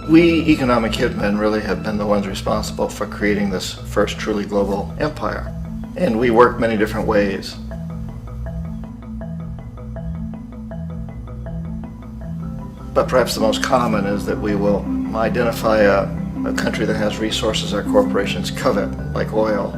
We economic hitmen really have been the ones responsible for creating this first truly global empire. And we work many different ways. But perhaps the most common is that we will identify a country that has resources our corporations covet, like oil,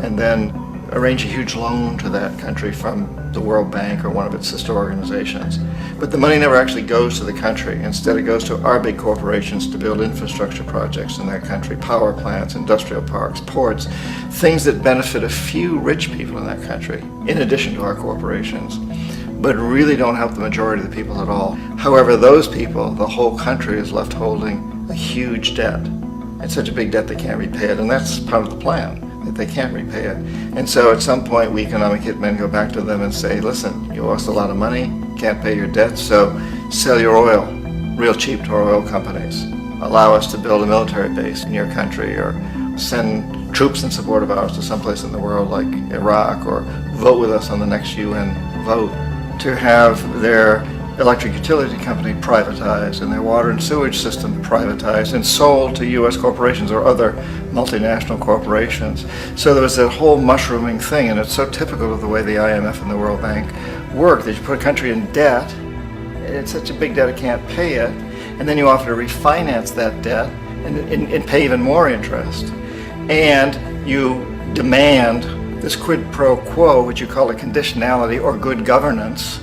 and then arrange a huge loan to that country from the World Bank or one of its sister organizations. But the money never actually goes to the country. Instead, it goes to our big corporations to build infrastructure projects in that country, power plants, industrial parks, ports, things that benefit a few rich people in that country, in addition to our corporations, but really don't help the majority of the people at all. However, those people, the whole country is left holding a huge debt. It's such a big debt they can't repay it, and that's part of the plan, that they can't repay it. And so at some point, we economic hitmen go back to them and say, listen, you owe us a lot of money, can't pay your debt, so sell your oil real cheap to our oil companies. Allow us to build a military base in your country, or send troops in support of ours to someplace in the world like Iraq, or vote with us on the next UN vote. To have their electric utility company privatized and their water and sewage system privatized and sold to U.S. corporations or other multinational corporations. So there was that whole mushrooming thing, and it's so typical of the way the IMF and the World Bank work, that you put a country in debt, it's such a big debt it can't pay it, and then you offer to refinance that debt and pay even more interest. And you demand this quid pro quo, which you call a conditionality or good governance,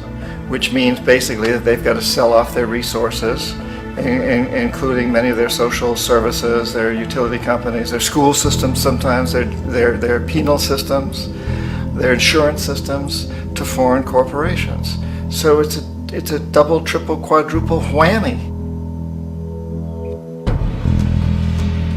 which means basically that they've got to sell off their resources, including many of their social services, their utility companies, their school systems sometimes, their penal systems, their insurance systems, to foreign corporations. So it's a double, triple, quadruple whammy.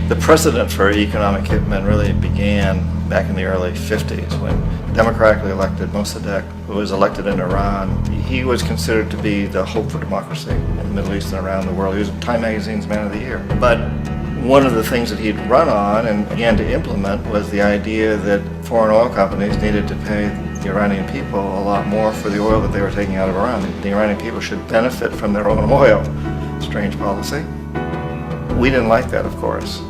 The precedent for economic hitmen really began back in the early 50s when democratically elected Mossadegh, who was elected in Iran, he was considered to be the hope for democracy in the Middle East and around the world. He was Time Magazine's Man of the Year. But one of the things that he'd run on and began to implement was the idea that foreign oil companies needed to pay the Iranian people a lot more for the oil that they were taking out of Iran. The Iranian people should benefit from their own oil. Strange policy. We didn't like that, of course.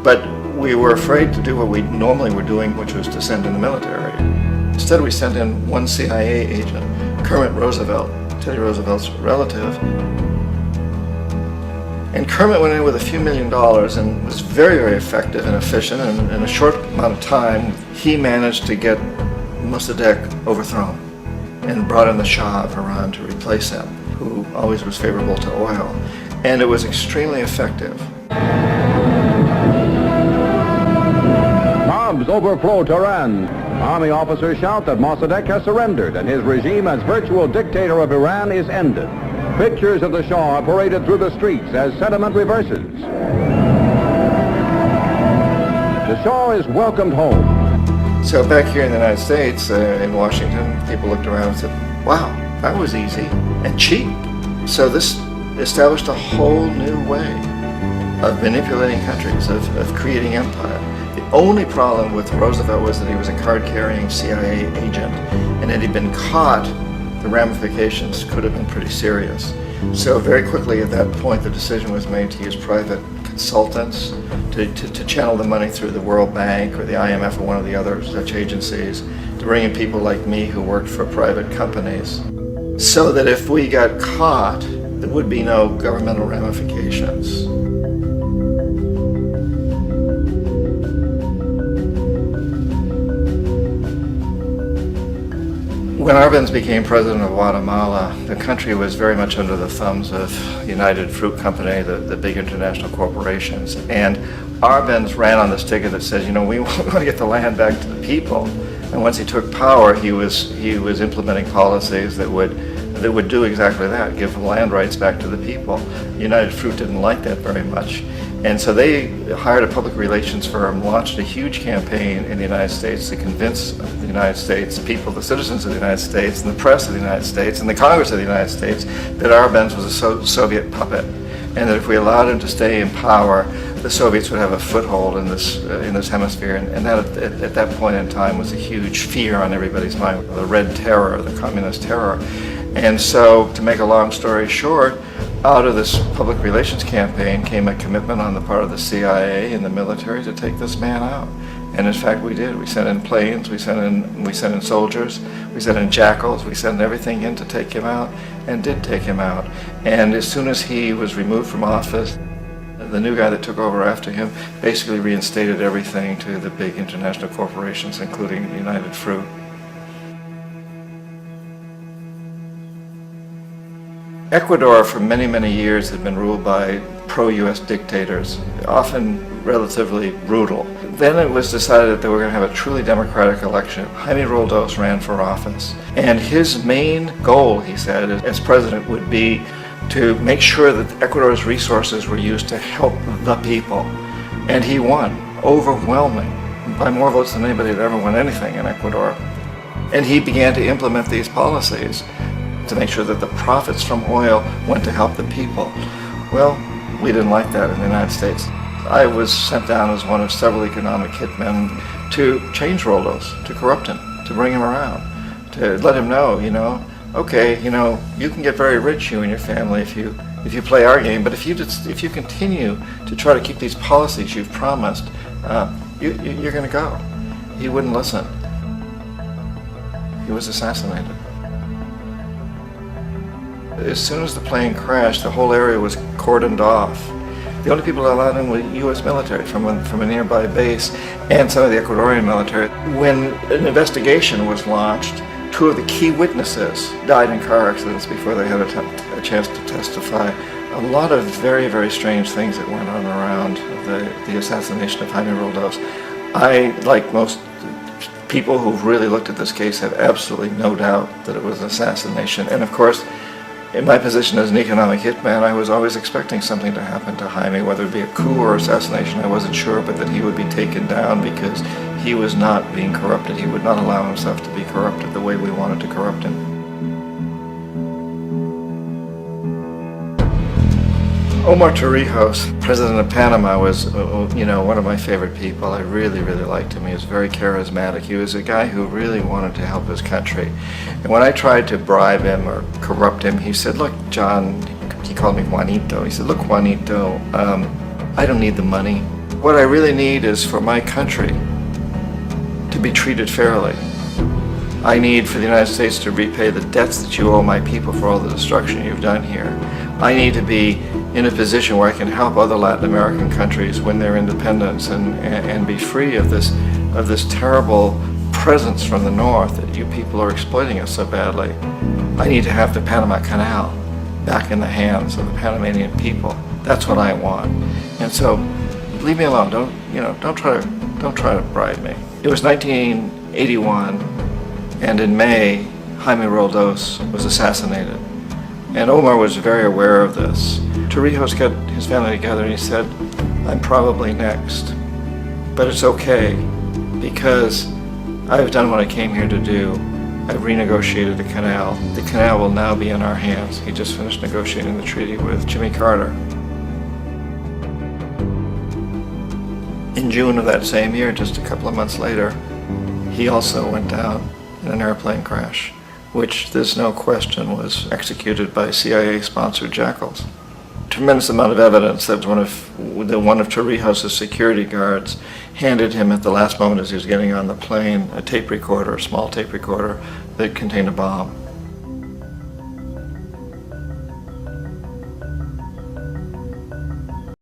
But we were afraid to do what we normally were doing, which was to send in the military. Instead, we sent in one CIA agent, Kermit Roosevelt, Teddy Roosevelt's relative. And Kermit went in with a few $1 million and was very, very effective and efficient. And in a short amount of time, he managed to get Mossadegh overthrown and brought in the Shah of Iran to replace him, who always was favorable to oil. And it was extremely effective. Bombs overflow Tehran. Army officers shout that Mossadegh has surrendered and his regime as virtual dictator of Iran is ended. Pictures of the Shah are paraded through the streets as sentiment reverses. The Shah is welcomed home. So back here in the United States, in Washington, people looked around and said, wow, that was easy and cheap. So this established a whole new way of manipulating countries, of creating empire. The only problem with Roosevelt was that he was a card-carrying CIA agent, and had he been caught, the ramifications could have been pretty serious. So very quickly at that point, the decision was made to use private consultants to channel the money through the World Bank or the IMF or one of the other such agencies, to bring in people like me who worked for private companies, so that if we got caught, there would be no governmental ramifications. When Arbenz became president of Guatemala, the country was very much under the thumbs of United Fruit Company, the big international corporations. And Arbenz ran on this ticket that says, we want to get the land back to the people. And once he took power, he was implementing policies that would do exactly that, give land rights back to the people. United Fruit didn't like that very much. And so they hired a public relations firm, launched a huge campaign in the United States to convince the United States people, the citizens of the United States, and the press of the United States, and the Congress of the United States, that Arbenz was a Soviet puppet, and that if we allowed him to stay in power, the Soviets would have a foothold in this hemisphere. And that at that point in time was a huge fear on everybody's mind, the Red Terror, the Communist Terror. And so, to make a long story short, Out of this public relations campaign came a commitment on the part of the CIA and the military to take this man out. And in fact, we did. We sent in planes, we sent in soldiers, we sent in jackals, we sent everything in to take him out, and did take him out. And as soon as he was removed from office, the new guy that took over after him basically reinstated everything to the big international corporations, including United Fruit. Ecuador for many, many years had been ruled by pro-US dictators, often relatively brutal. Then it was decided that they were going to have a truly democratic election. Jaime Roldos ran for office, and his main goal, he said, as president would be to make sure that Ecuador's resources were used to help the people. And he won, overwhelming, by more votes than anybody had ever won anything in Ecuador. And he began to implement these policies to make sure that the profits from oil went to help the people. Well, we didn't like that in the United States. I was sent down as one of several economic hitmen to change Roldos, to corrupt him, to bring him around, to let him know, okay, you can get very rich, you and your family, if you play our game, but if you continue to try to keep these policies you've promised, you're going to go. He wouldn't listen. He was assassinated. As soon as the plane crashed, the whole area was cordoned off. The only people allowed in were U.S. military from a nearby base and some of the Ecuadorian military. When an investigation was launched, two of the key witnesses died in car accidents before they had a chance to testify. A lot of very, very strange things that went on around the assassination of Jaime Roldos. I, like most people who've really looked at this case, have absolutely no doubt that it was an assassination. And of course, in my position as an economic hitman, I was always expecting something to happen to Jaime, whether it be a coup or assassination, I wasn't sure, but that he would be taken down because he was not being corrupted. He would not allow himself to be corrupted the way we wanted to corrupt him. Omar Torrijos, president of Panama, was one of my favorite people. I really, really liked him. He was very charismatic. He was a guy who really wanted to help his country. And when I tried to bribe him or corrupt him, he said, look, John, he called me Juanito. He said, look, Juanito, I don't need the money. What I really need is for my country to be treated fairly. I need for the United States to repay the debts that you owe my people for all the destruction you've done here. I need to be in a position where I can help other Latin American countries win their independence and be free of this terrible presence from the north that you people are exploiting us so badly. I need to have the Panama Canal back in the hands of the Panamanian people. That's what I want. And so, leave me alone. Don't try to bribe me. It was 1981, and in May, Jaime Roldos was assassinated. And Omar was very aware of this. Torrijos got his family together and he said, I'm probably next, but it's okay because I've done what I came here to do. I've renegotiated the canal. The canal will now be in our hands. He just finished negotiating the treaty with Jimmy Carter. In June of that same year, just a couple of months later, he also went down in an airplane crash, which there's no question was executed by CIA-sponsored jackals. Tremendous amount of evidence that one of Torrijos' security guards handed him at the last moment as he was getting on the plane a tape recorder, a small tape recorder that contained a bomb.